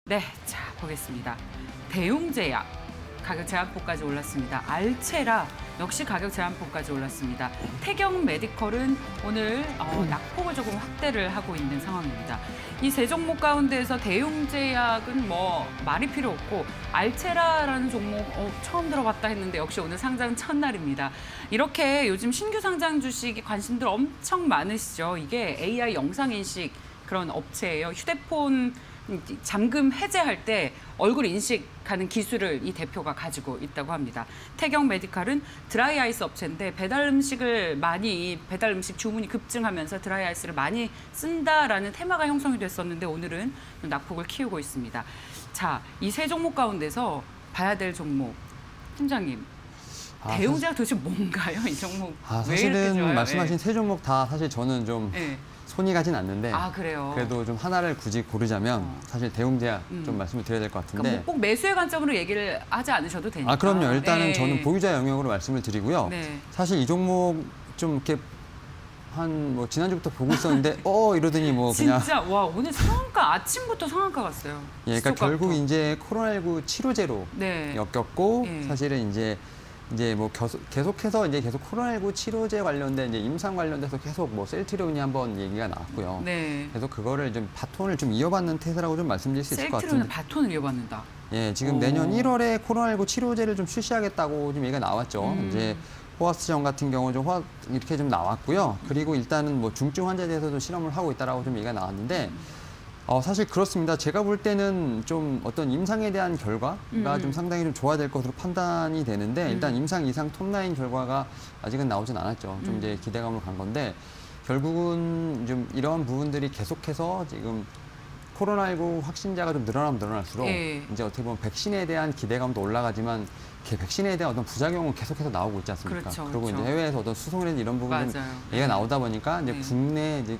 네, 자 보겠습니다. 대웅제약 가격 제한폭까지 올랐습니다. 알체라 역시 가격 제한폭까지 올랐습니다. 태경 메디컬은 오늘 낙폭을 조금 확대를 하고 있는 상황입니다. 이 세 종목 가운데에서 대웅제약은 뭐 말이 필요 없고 알체라라는 종목 처음 들어봤다 했는데 역시 오늘 상장 첫날입니다. 이렇게 요즘 신규 상장 주식이 관심들 엄청 많으시죠. 이게 AI 영상 인식 그런 업체예요. 휴대폰 잠금 해제할 때 얼굴 인식하는 기술을 이 대표가 가지고 있다고 합니다. 태경 메디칼은 드라이 아이스 업체인데 배달 음식 주문이 급증하면서 드라이 아이스를 많이 쓴다라는 테마가 형성이 됐었는데 오늘은 낙폭을 키우고 있습니다. 자, 이 세 종목 가운데서 봐야 될 종목 팀장님. 대웅제약 도대체 뭔가요? 이 종목 왜 이렇게 사실은 좋아요? 말씀하신 세 종목 다 사실 저는 좀 손이 가진 않는데 그래요? 그래도 좀 하나를 굳이 고르자면 사실 대웅제약 좀 말씀을 드려야 될 것 같은데 그러니까 꼭 매수의 관점으로 얘기를 하지 않으셔도 되니까. 그럼요. 일단은 네. 저는 보유자 영역으로 말씀을 드리고요. 네. 사실 이 종목 좀 이렇게 지난주부터 보고 있었는데 이러더니 뭐 그냥 진짜 와 오늘 상한가 아침부터 상한가 갔어요. 그러니까 결국 이제 코로나19 치료제로 네. 엮였고 네. 사실은 이제 뭐 계속해서 이제 계속 코로나19 치료제 관련된 이제 임상 관련돼서 계속 뭐 셀트리온이 한번 얘기가 나왔고요. 네. 그래서 그거를 좀 바톤을 좀 이어받는 태세라고 좀 말씀드릴 수 있을 것 셀트리온은 같은데. 바톤을 이어받는다. 예, 지금 내년 1월에 코로나19 치료제를 좀 출시하겠다고 좀 얘기가 나왔죠. 이제 호화스전 같은 경우 이렇게 좀 나왔고요. 그리고 일단은 뭐 중증 환자에 대해서도 실험을 하고 있다라고 좀 얘기가 나왔는데. 사실 그렇습니다. 제가 볼 때는 좀 어떤 임상에 대한 결과가 좀 상당히 좀 좋아야 될 것으로 판단이 되는데 일단 임상 이상 톱라인 결과가 아직은 나오진 않았죠. 좀 이제 기대감으로 간 건데 결국은 좀 이런 부분들이 계속해서 지금 코로나19 확진자가 좀 늘어날수록 이제 어떻게 보면 백신에 대한 기대감도 올라가지만 백신에 대한 어떤 부작용은 계속해서 나오고 있지 않습니까? 그렇죠, 그리고 그렇죠. 이제 해외에서 어떤 수송이라든지 이런 부분이 얘기가 나오다 보니까 이제 국내 이제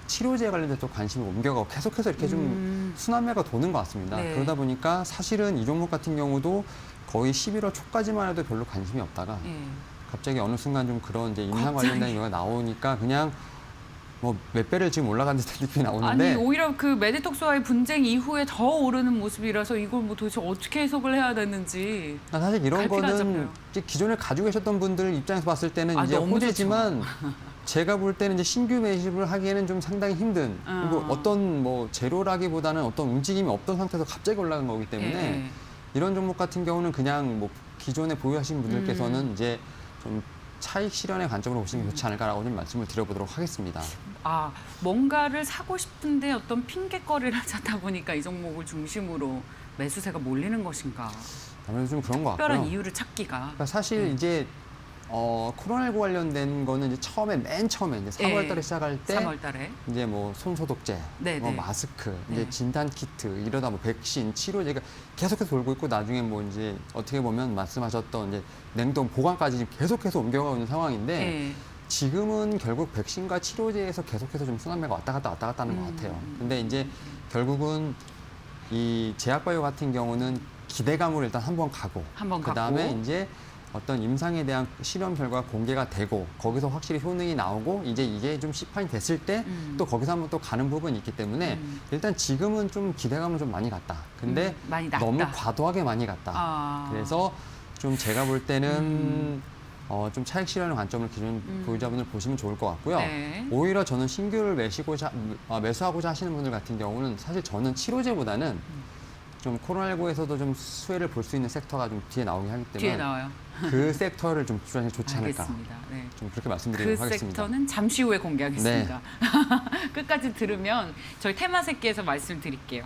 치료제 관련돼서 또 관심이 옮겨가고 계속해서 이렇게 좀 순환매가 도는 것 같습니다. 네. 그러다 보니까 사실은 이 종목 같은 경우도 거의 11월 초까지만 해도 별로 관심이 없다가 갑자기 어느 순간 좀 그런 이제 임상 관련된 경우가 나오니까 그냥 뭐 몇 배를 지금 올라간 듯한 느낌이 나오는데 아니 오히려 그 메디톡스와의 분쟁 이후에 더 오르는 모습이라서 이걸 뭐 도대체 어떻게 해석을 해야 되는지 사실 이런 갈피가 안 거는 잡혀요. 이제 기존에 가지고 계셨던 분들 입장에서 봤을 때는 이제 너무 호재지만 제가 볼 때는 이제 신규 매집을 하기에는 좀 상당히 힘든 그리고 어떤 뭐 제로라기보다는 어떤 움직임이 없던 상태에서 갑자기 올라간 거기 때문에 이런 종목 같은 경우는 그냥 뭐 기존에 보유하신 분들께서는 이제 좀 차익 실현의 관점으로 보시는 게 좋지 않을까라고 좀 말씀을 드려보도록 하겠습니다. 뭔가를 사고 싶은데 어떤 핑계거리를 찾다 보니까 이 종목을 중심으로 매수세가 몰리는 것인가? 아무래도 좀 그런 것 같고요. 특별한 이유를 찾기가. 그러니까 사실 이제 코로나19 관련된 거는 이제 맨 처음에 이제 3월달에 시작할 때 3월달에 이제 뭐 손소독제, 마스크, 이제 진단 키트 이러다 뭐 백신, 치료제가 계속해서 돌고 있고 나중에 뭐 이제 어떻게 보면 말씀하셨던 이제 냉동 보관까지 지금 계속해서 옮겨가고 있는 상황인데 지금은 결국 백신과 치료제에서 계속해서 좀 순환매가 왔다 갔다 하는 것 같아요. 근데 이제 결국은 이 제약바이오 같은 경우는 기대감으로 일단 한번 가고 그다음에 이제 어떤 임상에 대한 실험 결과가 공개가 되고 거기서 확실히 효능이 나오고 이제 이게 좀 시판이 됐을 때 또 거기서 한번 또 가는 부분이 있기 때문에 일단 지금은 좀 기대감은 좀 많이 갔다. 근데 많이 낮다. 너무 과도하게 많이 갔다. 그래서 좀 제가 볼 때는 좀 차익 실현의 관점을 기준 보유자분들 보시면 좋을 것 같고요. 오히려 저는 신규를 매수하고자 하시는 분들 같은 경우는 사실 저는 치료제보다는 좀 코로나19에서도 좀 수혜를 볼 수 있는 섹터가 좀 뒤에 나오긴 하기 때문에 뒤에 나와요. 그 섹터를 좀 주장이 좋지 않을까. 알겠습니다. 네. 좀 그렇게 말씀드리도록 그 하겠습니다. 섹터는 잠시 후에 공개하겠습니다. 끝까지 들으면 저희 테마 새끼에서 말씀드릴게요.